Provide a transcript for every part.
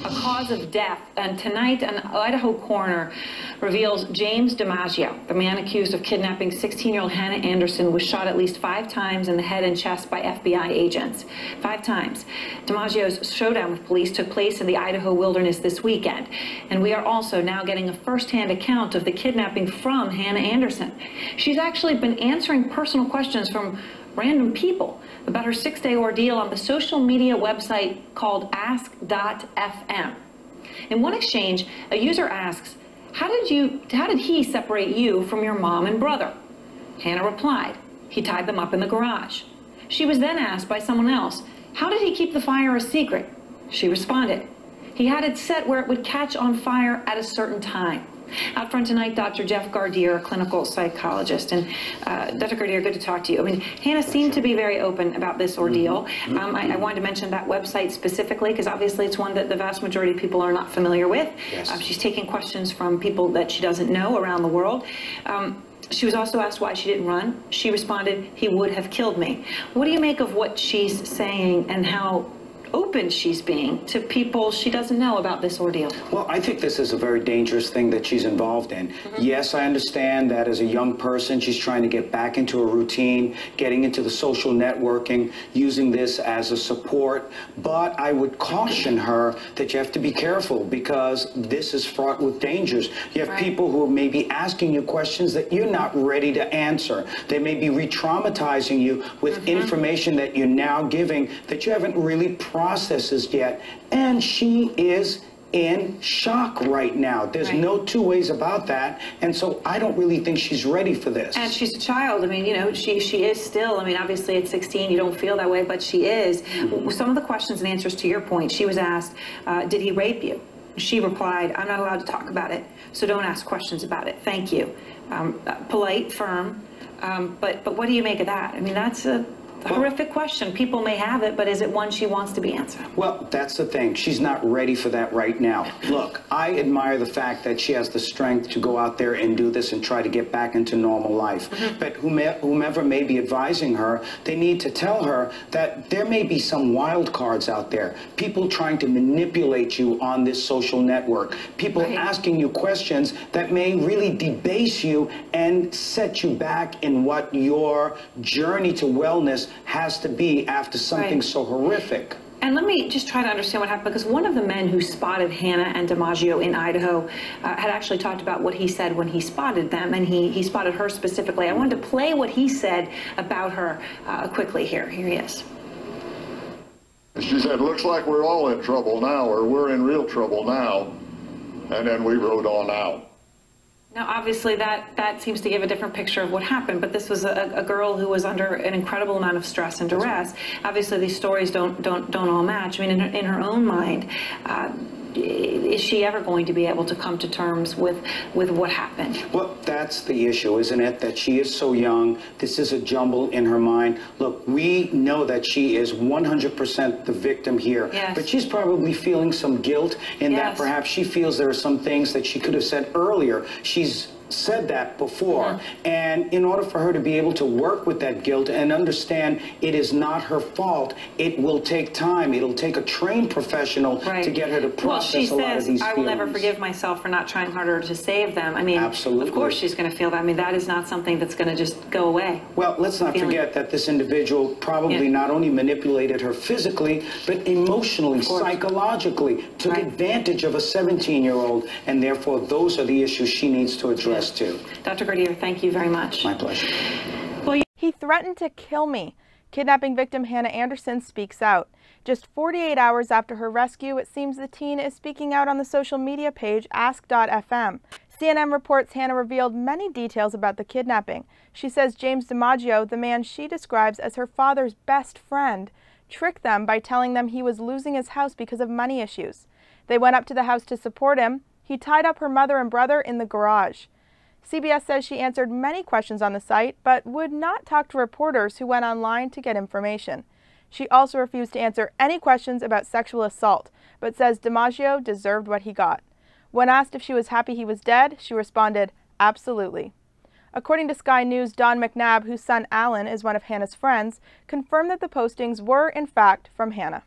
a cause of death. And tonight, an Idaho coroner reveals James DiMaggio, the man accused of kidnapping 16-year-old Hannah Anderson, was shot at least 5 times in the head and chest by FBI agents. 5 times. DiMaggio's showdown with police took place in the Idaho wilderness this weekend. And we are also now getting a first-hand account of the kidnapping from Hannah Anderson. She's actually been answering personal questions from random people about her 6-day ordeal on the social media website called ask.fm. In one exchange, a user asks, how did he separate you from your mom and brother? Hannah replied, he tied them up in the garage. She was then asked by someone else, how did he keep the fire a secret? She responded, he had it set where it would catch on fire at a certain time. Out front tonight, Dr. Jeff Gardier, a clinical psychologist. And Dr. Gardier, good to talk to you. I mean, Hannah seemed to be very open about this ordeal. I wanted to mention that website specifically because obviously it's one that the vast majority of people are not familiar with. Yes. She's taking questions from people that she doesn't know around the world. She was also asked why she didn't run. She responded, he would have killed me. What do you make of what she's saying and how open she's being to people she doesn't know about this ordeal? Well, I think this is a very dangerous thing that she's involved in. Yes, I understand that as a young person, she's trying to get back into a routine, getting into the social networking, using this as a support. But I would caution her that you have to be careful because this is fraught with dangers. You have people who may be asking you questions that you're not ready to answer. They may be re-traumatizing you with information that you're now giving that you haven't really processes yet, and she is in shock right now. There's no two ways about that, and so I don't really think she's ready for this. And she's a child. I mean, you know, she is still, I mean, obviously at 16 you don't feel that way, but she is. Some of the questions and answers to your point, she was asked, did he rape you? She replied, I'm not allowed to talk about it, so don't ask questions about it. Thank you. Polite, firm, but what do you make of that? I mean, that's a horrific question. People may have it, but is it one she wants to be answered? Well, that's the thing. She's not ready for that right now. Look, I admire the fact that she has the strength to go out there and do this and try to get back into normal life. But whomever may be advising her, they need to tell her that there may be some wild cards out there. People trying to manipulate you on this social network. People asking you questions that may really debase you and set you back in what your journey to wellness has to be after something so horrific. And let me just try to understand what happened, because one of the men who spotted Hannah and DiMaggio in Idaho had actually talked about what he said when he spotted them, and he spotted her specifically. I wanted to play what he said about her quickly here. Here he is. She said, looks like we're all in trouble now, or we're in real trouble now. And then we rode on out. Now, obviously, that seems to give a different picture of what happened, but this was a girl who was under an incredible amount of stress and duress. Obviously, these stories don't all match. I mean, in her own mind, is she ever going to be able to come to terms with what happened? Well, that's the issue, isn't it? That she is so young. This is a jumble in her mind. Look, we know that she is 100% the victim here, but she's probably feeling some guilt in that perhaps she feels there are some things that she could have said earlier. She's said that before, and in order for her to be able to work with that guilt and understand it is not her fault, it will take time. It'll take a trained professional to get her to process a lot of these feelings. I will never forgive myself for not trying harder to save them. I mean, absolutely. Of course she's going to feel that. I mean, that is not something that's going to just go away. Well, let's not forget that this individual probably not only manipulated her physically, but emotionally, psychologically, took advantage of a 17-year-old, and therefore those are the issues she needs to address too. Dr. Gardier, thank you very much. My pleasure. Well, he threatened to kill me. Kidnapping victim Hannah Anderson speaks out. Just 48 hours after her rescue, it seems the teen is speaking out on the social media page ask.fm. CNN reports Hannah revealed many details about the kidnapping. She says James DiMaggio, the man she describes as her father's best friend, tricked them by telling them he was losing his house because of money issues. They went up to the house to support him. He tied up her mother and brother in the garage. CBS says she answered many questions on the site, but would not talk to reporters who went online to get information. She also refused to answer any questions about sexual assault, but says DiMaggio deserved what he got. When asked if she was happy he was dead, she responded, absolutely. According to Sky News, Don McNabb, whose son Alan is one of Hannah's friends, confirmed that the postings were, in fact, from Hannah.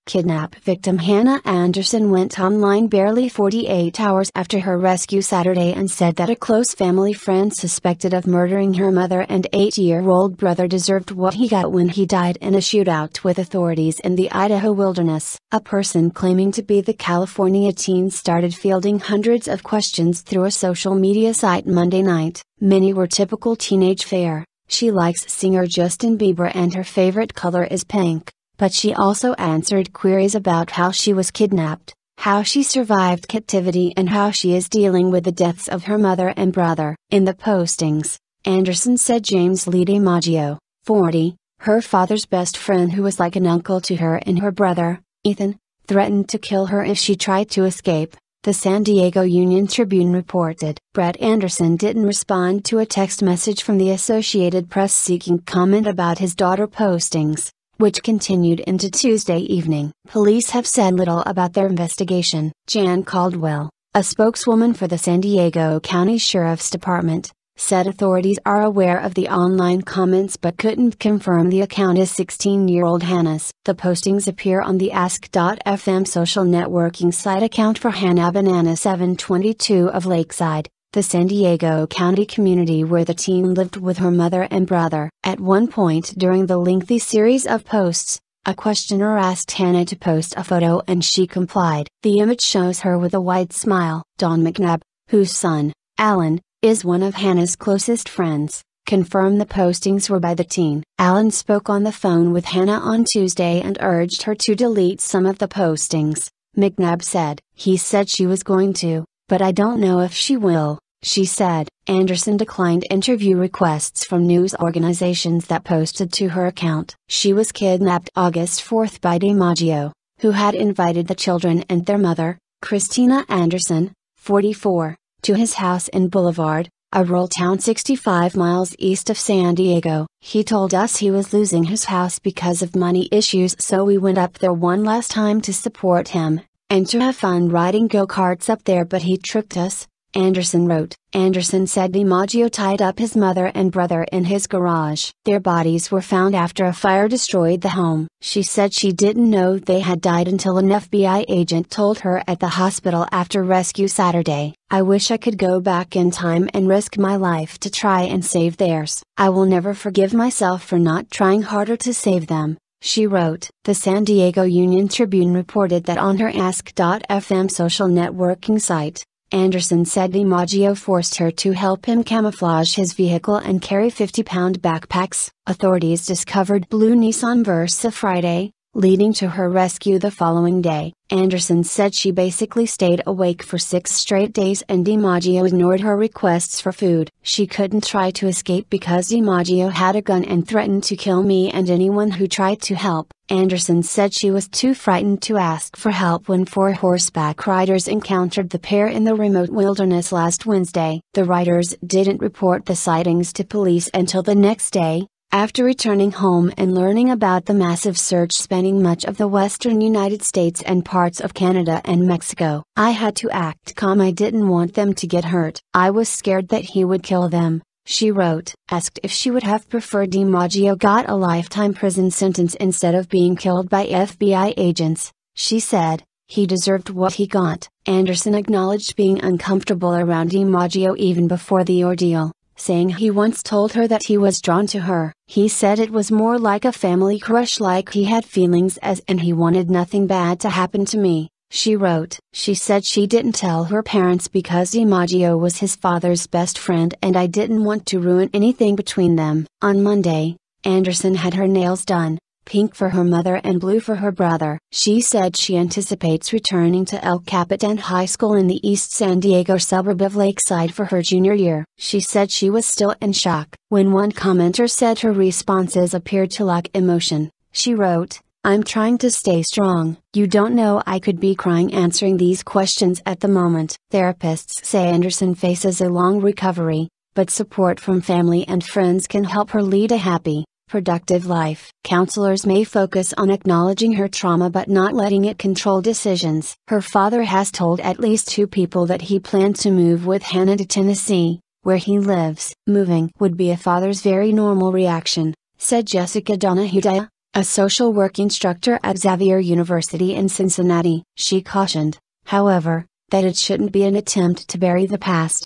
Kidnap victim Hannah Anderson went online barely 48 hours after her rescue Saturday and said that a close family friend suspected of murdering her mother and 8-year-old brother deserved what he got when he died in a shootout with authorities in the Idaho wilderness. A person claiming to be the California teen started fielding hundreds of questions through a social media site Monday night. Many were typical teenage fare. She likes singer Justin Bieber and her favorite color is pink. But she also answered queries about how she was kidnapped, how she survived captivity and how she is dealing with the deaths of her mother and brother. In the postings, Anderson said James Lee DiMaggio, 40, her father's best friend who was like an uncle to her and her brother, Ethan, threatened to kill her if she tried to escape, the San Diego Union-Tribune reported. Brett Anderson didn't respond to a text message from the Associated Press seeking comment about his daughter postings, which continued into Tuesday evening. Police have said little about their investigation. Jan Caldwell, a spokeswoman for the San Diego County Sheriff's Department, said authorities are aware of the online comments but couldn't confirm the account is 16-year-old Hannah's. The postings appear on the Ask.fm social networking site account for Hannah Banana 722 of Lakeside, the San Diego County community where the teen lived with her mother and brother. At one point during the lengthy series of posts, a questioner asked Hannah to post a photo and she complied. The image shows her with a wide smile. Don McNabb, whose son, Alan, is one of Hannah's closest friends, confirmed the postings were by the teen. Alan spoke on the phone with Hannah on Tuesday and urged her to delete some of the postings, McNabb said. He said she was going to, but I don't know if she will, she said. Anderson declined interview requests from news organizations that posted to her account. She was kidnapped August 4 by DiMaggio, who had invited the children and their mother, Christina Anderson, 44, to his house in Boulevard, a rural town 65 miles east of San Diego. He told us he was losing his house because of money issues, so we went up there one last time to support him, and to have fun riding go-karts up there, but he tricked us, Anderson wrote. Anderson said DiMaggio tied up his mother and brother in his garage. Their bodies were found after a fire destroyed the home. She said she didn't know they had died until an FBI agent told her at the hospital after rescue Saturday. I wish I could go back in time and risk my life to try and save theirs. I will never forgive myself for not trying harder to save them, she wrote. The San Diego Union-Tribune reported that on her Ask.fm social networking site, Anderson said DiMaggio forced her to help him camouflage his vehicle and carry 50-pound backpacks. Authorities discovered blue Nissan Versa Friday, leading to her rescue the following day. Anderson said she basically stayed awake for 6 straight days and DiMaggio ignored her requests for food. She couldn't try to escape because DiMaggio had a gun and threatened to kill me and anyone who tried to help. Anderson said she was too frightened to ask for help when 4 horseback riders encountered the pair in the remote wilderness last Wednesday. The riders didn't report the sightings to police until the next day, after returning home and learning about the massive search spanning much of the western United States and parts of Canada and Mexico. I had to act calm. I didn't want them to get hurt. I was scared that he would kill them, she wrote. Asked if she would have preferred DiMaggio got a lifetime prison sentence instead of being killed by FBI agents, she said, he deserved what he got. Anderson acknowledged being uncomfortable around DiMaggio even before the ordeal, saying he once told her that he was drawn to her. He said it was more like a family crush, like he had feelings as and he wanted nothing bad to happen to me, she wrote. She said she didn't tell her parents because DiMaggio was his father's best friend and I didn't want to ruin anything between them. On Monday, Anderson had her nails done, pink for her mother and blue for her brother. She said she anticipates returning to El Capitan High School in the East San Diego suburb of Lakeside for her junior year. She said she was still in shock. When one commenter said her responses appeared to lack emotion, she wrote, I'm trying to stay strong. You don't know, I could be crying answering these questions at the moment. Therapists say Anderson faces a long recovery, but support from family and friends can help her lead a happy, productive life. Counselors may focus on acknowledging her trauma but not letting it control decisions. Her father has told at least 2 people that he planned to move with Hannah to Tennessee, where he lives. Moving would be a father's very normal reaction, said Jessica Donahue, a social work instructor at Xavier University in Cincinnati. She cautioned, however, that it shouldn't be an attempt to bury the past.